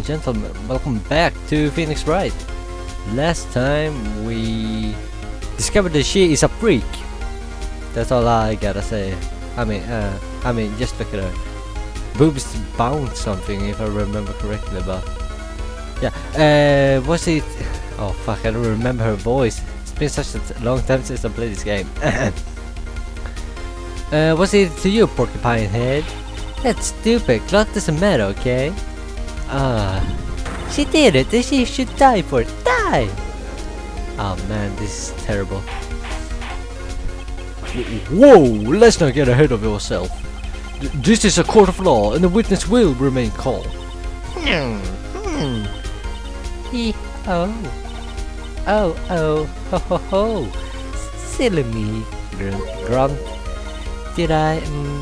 and gentlemen, welcome back to Phoenix Wright. Last time we discovered that she is a freak. That's all I gotta say. I mean, just look at her. Boobs bound something, if I remember correctly, but yeah. Was it? Oh fuck, I don't remember her voice. It's been such a long time since I played this game. Was it to you, porcupine head? That's stupid. Clock doesn't matter, okay? She did it, and she should die for it. Die! Oh man, this is terrible. Whoa! Let's not get ahead of yourself. This is a court of law, and the witness will remain calm. Oh, ho ho ho. Silly me, grunt. Did I,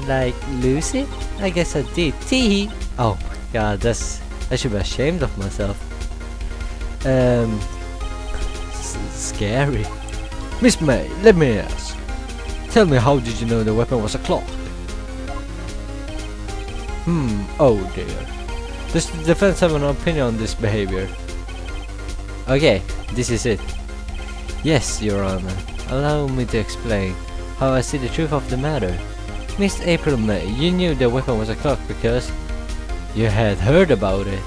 like, lose it? I guess I did. Tee. Oh my god, I should be ashamed of myself. Scary. Miss May, let me ask. Tell me, how did you know the weapon was a clock? Oh dear. Does the defense have an opinion on this behavior? Okay, this is it. Yes, Your Honor. Allow me to explain how I see the truth of the matter. Miss April May, you knew the weapon was a clock because you had heard about it.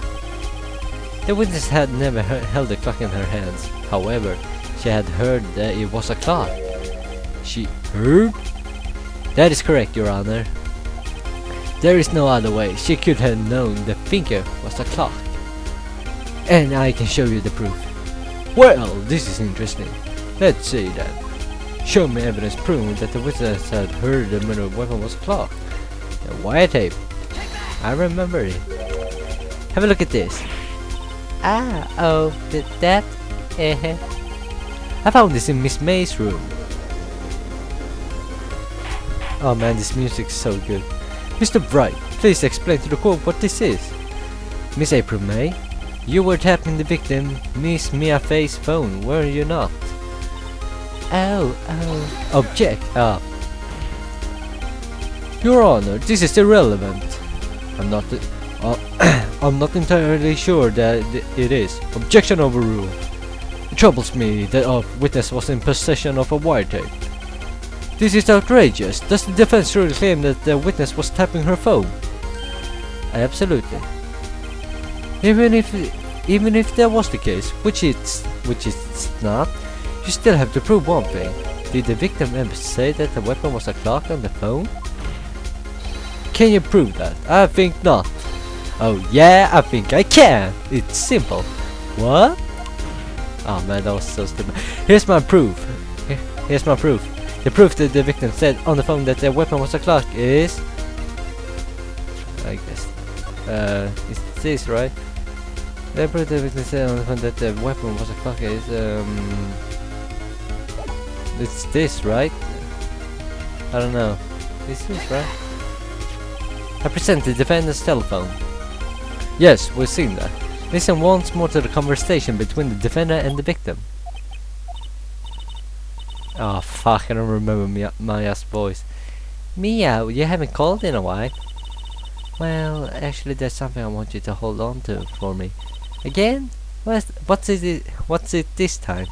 The witness had never held the clock in her hands. However, she had heard that it was a clock. She heard? That is correct, Your Honor. There is no other way. She could have known the finger was a clock. And I can show you the proof. Well, this is interesting. Let's see then. Show me evidence proving that the witness had heard the murder weapon was a clock. The wire tape. I remember it. Have a look at this. That. I found this in Miss May's room. Oh man, this music is so good. Mr. Wright, please explain to the court what this is. Miss April May, you were tapping the victim, Miss Mia Faye's phone, were you not? Object. Your Honor, this is irrelevant. I'm not entirely sure that it is. Objection overruled. It troubles me that a witness was in possession of a wiretap. This is outrageous. Does the defense really claim that the witness was tapping her phone? Absolutely. Even if that was the case, which it's not, you still have to prove one thing. Did the victim ever say that the weapon was a clock on the phone? Can you prove that? I think not. Oh yeah, I think I can. It's simple. What? Oh man, that was so stupid. Here's my proof. Here's my proof. The proof that the victim said on the phone that the weapon was a clock is... I guess... it's this, right? The proof the victim said on the phone that the weapon was a clock is... It's this, right? I don't know. Is this right? I present the defendant's telephone. Yes, we've seen that. Listen once more to the conversation between the defendant and the victim. Oh fuck, I don't remember Maya's voice. Mia, you haven't called in a while. Well, actually there's something I want you to hold on to for me. Again? What's it this time?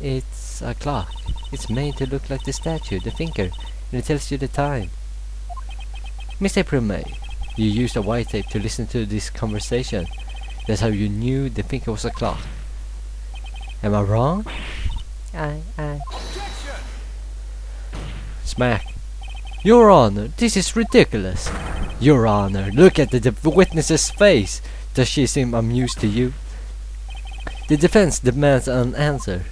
It's a clock. It's made to look like the statue, the finger, and it tells you the time. Miss April May, you used a white tape to listen to this conversation. That's how you knew the finger was a clock. Am I wrong? Smack. Your Honor, this is ridiculous. Your Honor, look at the witness's face. Does she seem amused to you? The defense demands an answer.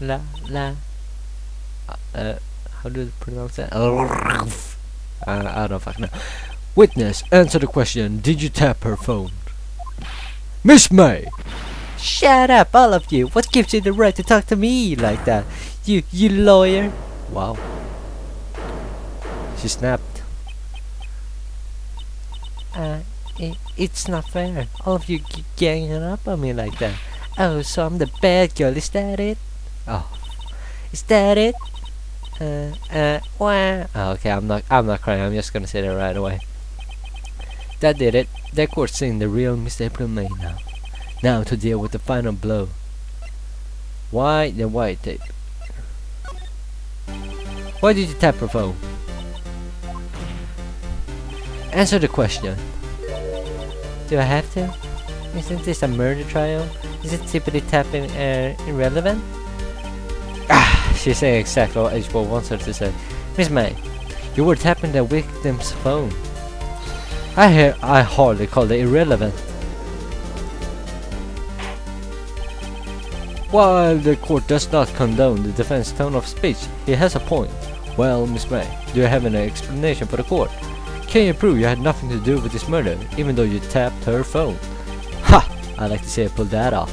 How do you pronounce that? I don't fucking know. Witness, answer the question. Did you tap her phone? Miss May! Shut up, all of you! What gives you the right to talk to me like that? You lawyer! Wow. She snapped. It's not fair. All of you ganging up on me like that. Oh, so I'm the bad girl, is that it? Oh. Is that it? Wah. Oh, okay, I'm not crying, I'm just gonna say that right away. That did it. The court seen the real Miss April May now. Now to deal with the final blow. Why the white tape? Why did you tap her phone? Answer the question. Do I have to? Isn't this a murder trial? Is it simply tapping irrelevant? She's saying exactly what H4 wants her to say. Miss May, you were tapping the victim's phone. I hardly call it irrelevant. While the court does not condone the defense's tone of speech, he has a point. Well, Miss May, do you have an explanation for the court? Can you prove you had nothing to do with this murder, even though you tapped her phone? Ha! I like to see her pull that off.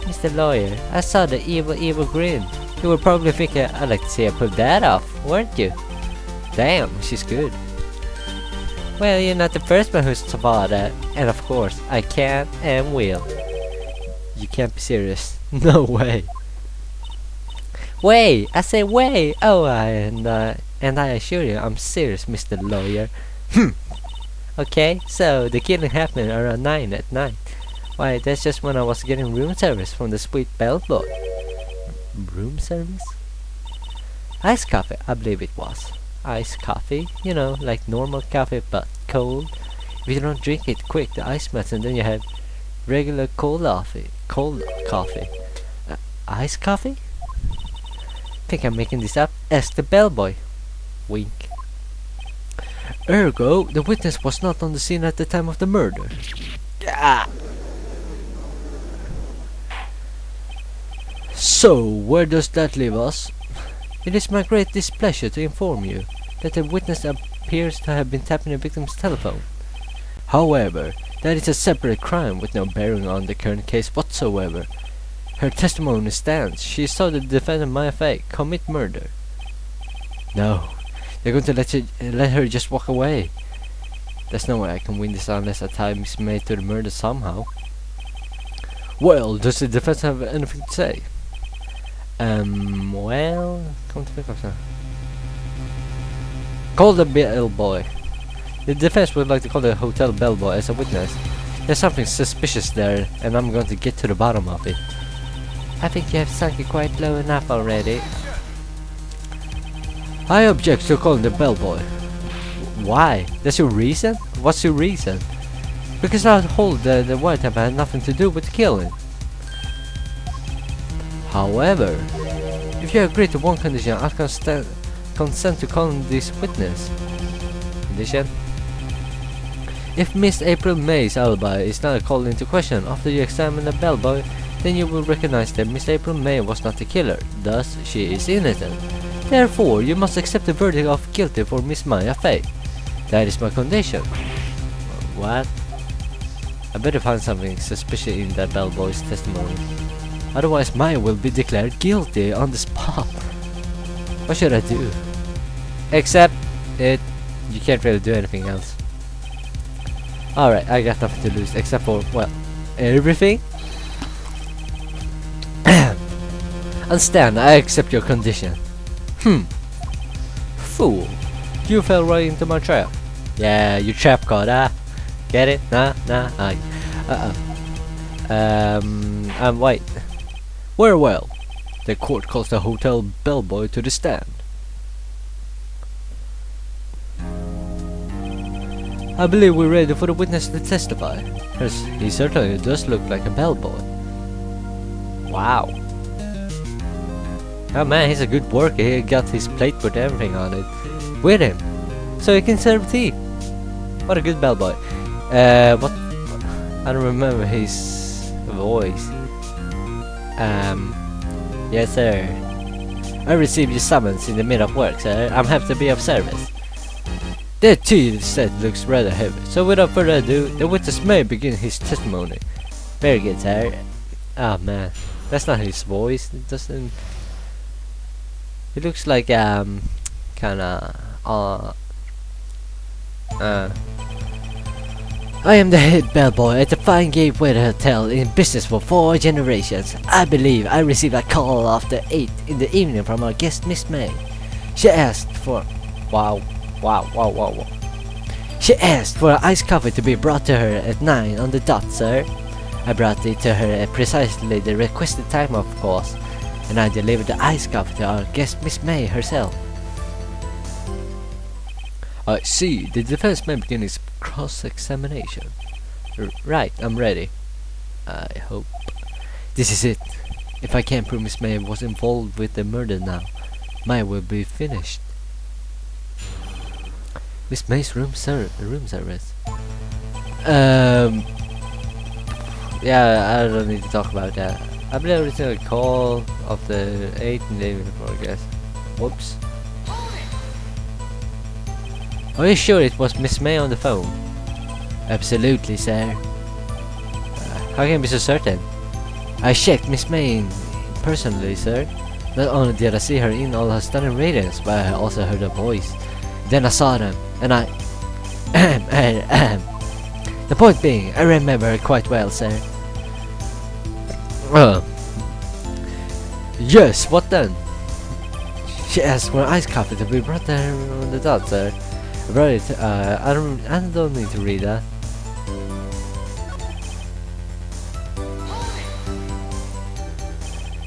Mr. Lawyer, I saw the evil grin. You were probably thinking, I'd like to see her pull that off, weren't you? Damn, she's good. Well, you're not the first one who's thought that, and of course, I can and will. You can't be serious. No way. Way! I say way! Oh, and I assure you, I'm serious, Mr. Lawyer. Okay, so the killing happened around 9 at night. Why, that's just when I was getting room service from the sweet Bellboy. Room service? Iced coffee, I believe it was. Iced coffee? You know, like normal coffee but cold. If you don't drink it quick, the ice melts and then you have regular cold coffee. Iced coffee? Think I'm making this up? Ask the Bellboy. Wink. Ergo, the witness was not on the scene at the time of the murder. Ah. So, where does that leave us? It is my great displeasure to inform you that the witness appears to have been tapping the victim's telephone. However, that is a separate crime with no bearing on the current case whatsoever. Her testimony stands. She saw the defendant Maya Fay commit murder. No, they're going to let her just walk away. There's no way I can win this unless a tie is made to the murder somehow. Well, does the defense have anything to say? Well, come to think of that. Call the Bellboy. The defense would like to call the hotel Bellboy as a witness. There's something suspicious there, and I'm going to get to the bottom of it. I think you have sunk it quite low enough already. I object to calling the Bellboy. Why? That's your reason? What's your reason? Because I hold the white tape had nothing to do with the killing. However, if you agree to one condition, I'll consent to calling this witness. Condition? If Miss April May's alibi is not called into question after you examine the Bellboy, then you will recognize that Miss April May was not the killer, thus she is innocent. Therefore, you must accept the verdict of guilty for Miss Maya Fay. That is my condition. What? I better find something suspicious in that Bellboy's testimony. Otherwise, Maya will be declared guilty on the spot. What should I do? Except it. You can't really do anything else. Alright, I got nothing to lose except for, well, everything. Understand, I accept your condition. Fool. You fell right into my trap. Yeah, you trap god, Get it? Nah, I'm white. Very well. The court calls the hotel Bellboy to the stand. I believe we're ready for the witness to testify. He certainly does look like a bellboy. Wow. Oh man, he's a good worker. He got his plate with everything on it with him, so he can serve tea. What a good bellboy. What? I don't remember his voice. Yes sir. I received your summons in the middle of work, sir. I'm happy to be of service. The tea set looks rather heavy, so without further ado, the witness may begin his testimony. Very good, sir. Ah man, that's not his voice. It doesn't. It looks like kinda I am the head bellboy at the Fine Gateway Hotel in business for 4 generations. I believe I received a call after 8 in the evening from our guest Miss May. She asked for... Wow. She asked for iced coffee to be brought to her at 9 on the dot, sir. I brought it to her at precisely the requested time, of course, and I delivered the iced coffee to our guest, Miss May herself. I see. The defense may begin its cross-examination. Right, I'm ready. I hope. This is it. If I can't prove Miss May was involved with the murder now, mine will be finished. Miss May's room service. Yeah, I don't need to talk about that. I believe I received a call of the 8th and the day before, I guess. Whoops. Are you sure it was Miss May on the phone? Absolutely, sir. How can you be so certain? I checked Miss May personally, sir. Not only did I see her in all her stunning radiance, but I also heard her voice. Then I saw them, and I... The point being, I remember her quite well, sir. Yes, what then? She asked for iced coffee to be brought to her on the dot, sir. I brought it, I don't need to read that.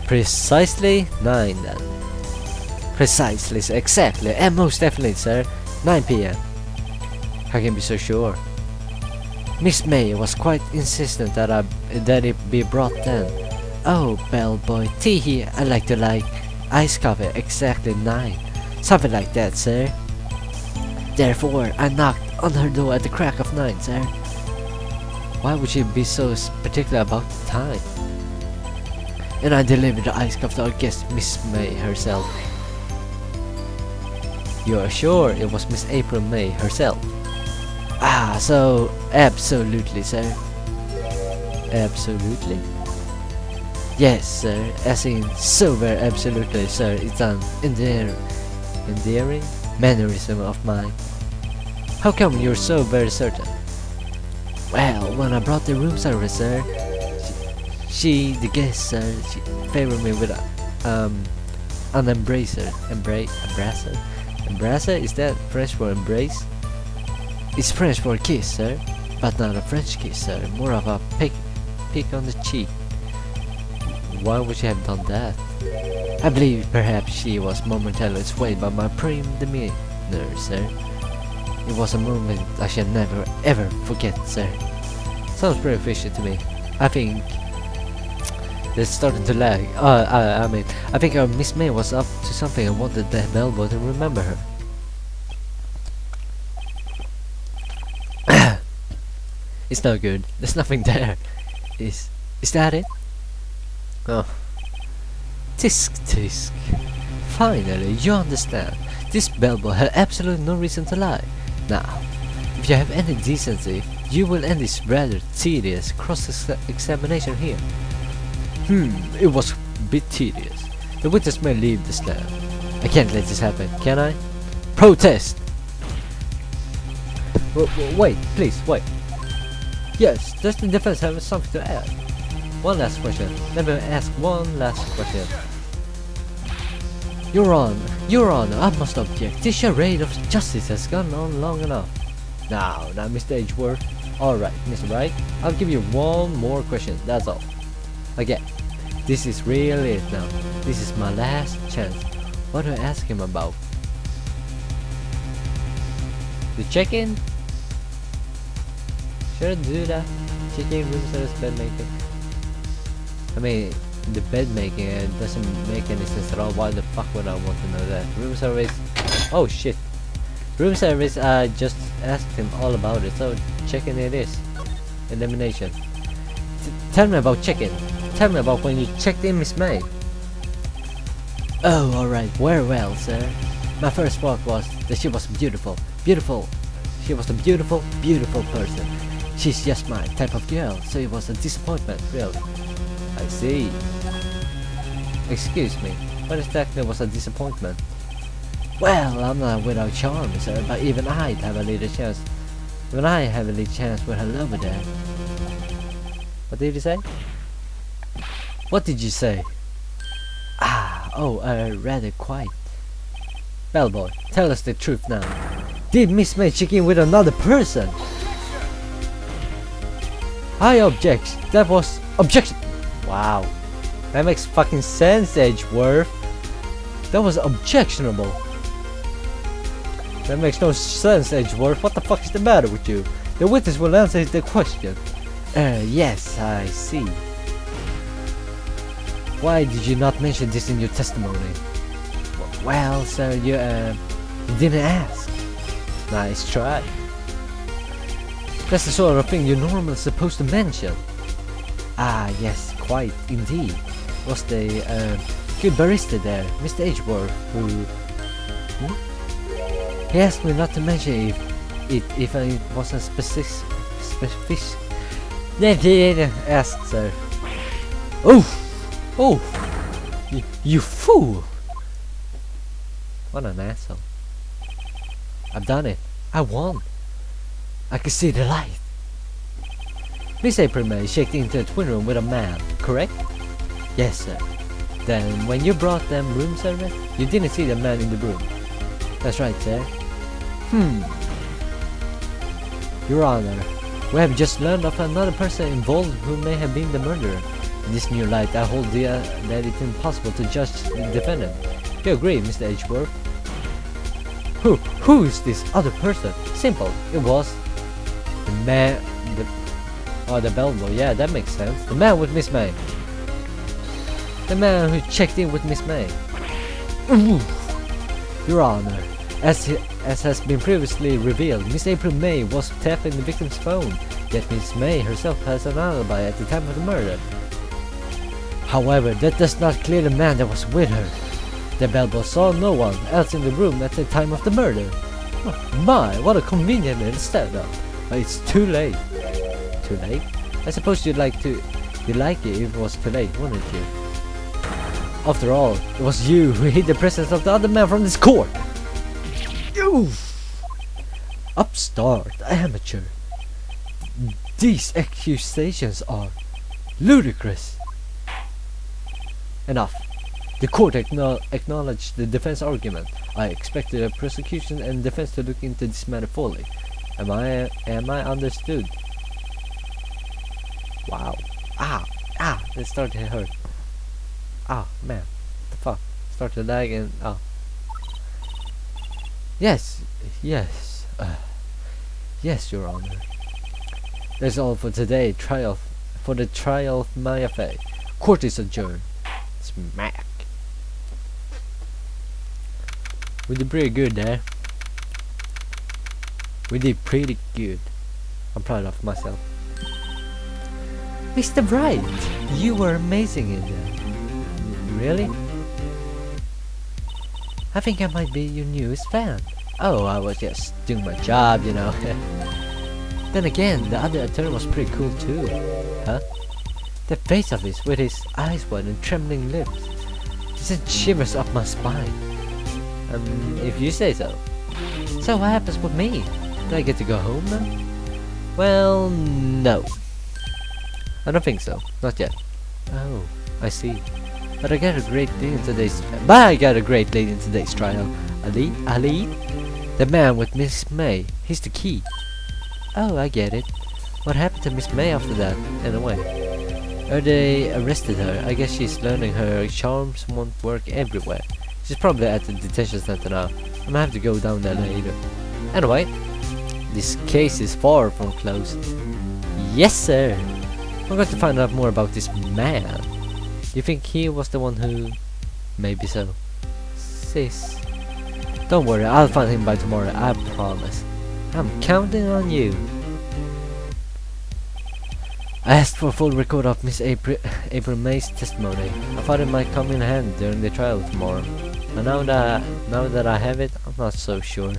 Precisely 9 then. Precisely, exactly, and most definitely, sir. 9 p.m. How can you be so sure? Miss May was quite insistent that it be brought then. Oh, Bellboy, tee-hee, I like iced coffee exactly 9. Something like that, sir. Therefore, I knocked on her door at the crack of 9, sir. Why would she be so particular about the time? And I delivered the iced coffee to our guest, Miss May herself. You are sure it was Miss April May herself? Ah, so absolutely, sir. Absolutely? Yes, sir. As in, so very absolutely, sir. It's an endearing mannerism of mine. How come you're so very certain? Well, when I brought the room service, sir, the guest, sir, she favored me with an embracer. Embracer? Embracer? Is that French for embrace? It's French for kiss, sir, but not a French kiss, sir. More of a pick on the cheek. Why would she have done that? I believe perhaps she was momentarily swayed by my prim demeanor, sir. It was a moment I shall never ever forget, sir. Sounds pretty fishy to me. I think it's starting to lag. I think Miss May was up to something and wanted the Bellboy to remember her. It's no good. There's nothing there. Is that it? Oh. Tisk tisk. Finally, you understand. This Bellboy had absolutely no reason to lie. Now, if you have any decency, you will end this rather tedious cross-examination here. It was a bit tedious. The witness may leave the stand. I can't let this happen, can I? Protest! Wait, please, wait. Yes, does the defense have something to add? One last question. Let me ask one last question. Your Honor, I must object. This charade of justice has gone on long enough. Now, Mr. Edgeworth. Alright, Mr. Wright, I'll give you one more question, that's all. Again, this is really it now. This is my last chance. What do I ask him about? The check-in? Should I do that? Check-in, room service, bed making. I mean, the bed making doesn't make any sense at all. Why the fuck would I want to know that? Room service. Oh shit. Room service, I just asked him all about it, so check-in it is. Elimination. Tell me about check-in. Tell me about when you checked in Miss May. Oh, alright, very well, sir. My first thought was that she was beautiful. She was a beautiful person. She's just my type of girl, so it was a disappointment, really. I see. Excuse me, what exactly was a disappointment? Well, I'm not without charm, sir, but even I'd have a little chance. Even I have a little chance with her lover there. What did you say? What did you say? Rather quiet. Bellboy, tell us the truth now. Did Miss May check in with another person? I object. That was objection. Wow. That makes fucking sense, Edgeworth. That was objectionable. That makes no sense, Edgeworth. What the fuck is the matter with you? The witness will answer the question. Yes, I see. Why did you not mention this in your testimony? Well, sir, you didn't ask. Nice try. That's the sort of thing you're normally supposed to mention. Ah, yes, quite, indeed. Was the good barista there, Mr. Edgeworth, who... He asked me not to mention if it wasn't specific. Asked, sir. Oh! You fool! What an asshole. I've done it. I won. I can see the light. Miss April May checked into a twin room with a man, correct? Yes, sir. Then, when you brought them room service, you didn't see the man in the room. That's right, sir. Your Honor, we have just learned of another person involved who may have been the murderer. In this new light, I hold that it's impossible to judge the defendant. You agree, Mr. Edgeworth? Who is this other person? Simple. It was the man. The bellboy. Yeah, that makes sense. The man with Miss May. The man who checked in with Miss May. Your Honor, as has been previously revealed, Miss April May was tapping the victim's phone. Yet Miss May herself has an alibi at the time of the murder. However, that does not clear the man that was with her. The bellboy saw no one else in the room at the time of the murder. Oh, my, what a convenient little setup. But it's too late. Too late? I suppose you'd like it if it was too late, wouldn't you? After all, it was you who hid the presence of the other man from this court. Oof. Upstart, amateur. These accusations are ludicrous. Enough. The court acknowledged the defense argument. I expected the prosecution and defense to look into this matter fully. Am I understood? Wow. It started to hurt. Man. What the fuck? Started to lag and Yes, Your Honor. That's all for today. For the trial of Maya Fey. Court is adjourned. Smack. We did pretty good there. We did pretty good. I'm proud of myself. Mr. Wright, you were amazing in that. Really? I think I might be your newest fan. Oh, I was just doing my job, you know. Then again, the other attorney was pretty cool too. Huh? The face of his with his eyes wide and trembling lips. It sent shivers up my spine. If you say so. So what happens with me? Do I get to go home now? Well, no. I don't think so. Not yet. Oh, I see. But I got a great lead in today's trial. Ali? The man with Miss May. He's the key. Oh, I get it. What happened to Miss May after that, anyway? They arrested her. I guess she's learning her charms won't work everywhere. She's probably at the detention center now. I'm gonna have to go down there later. Anyway, this case is far from closed. Yes, sir. I'm going to find out more about this man. You think he was the one who... Maybe so. Sis. Don't worry, I'll find him by tomorrow, I promise. I'm counting on you. I asked for a full record of Miss April May's testimony. I thought it might come in handy during the trial tomorrow. But now that I have it, I'm not so sure.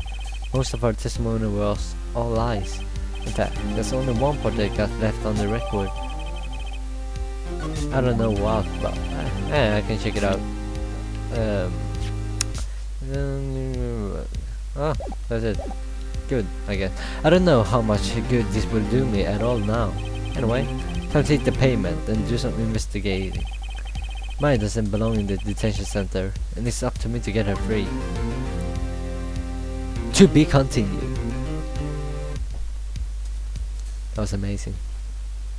Most of our testimony was all lies. In fact, there's only one part that got left on the record. I don't know what, but I can check it out. That's it. Good, I guess. I don't know how much good this will do me at all now. Anyway, time to take the payment and do some investigating. Maya doesn't belong in the detention center, and it's up to me to get her free. To be continued. That was amazing.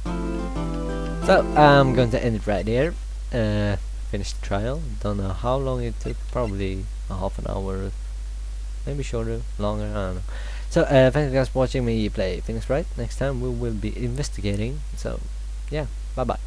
So I'm going to end it right here. Finish the trial. Don't know how long it took. Probably a half an hour, maybe shorter, longer. I don't know. So thank you guys for watching me play Phoenix Wright. Next time we will be investigating. So yeah, bye bye.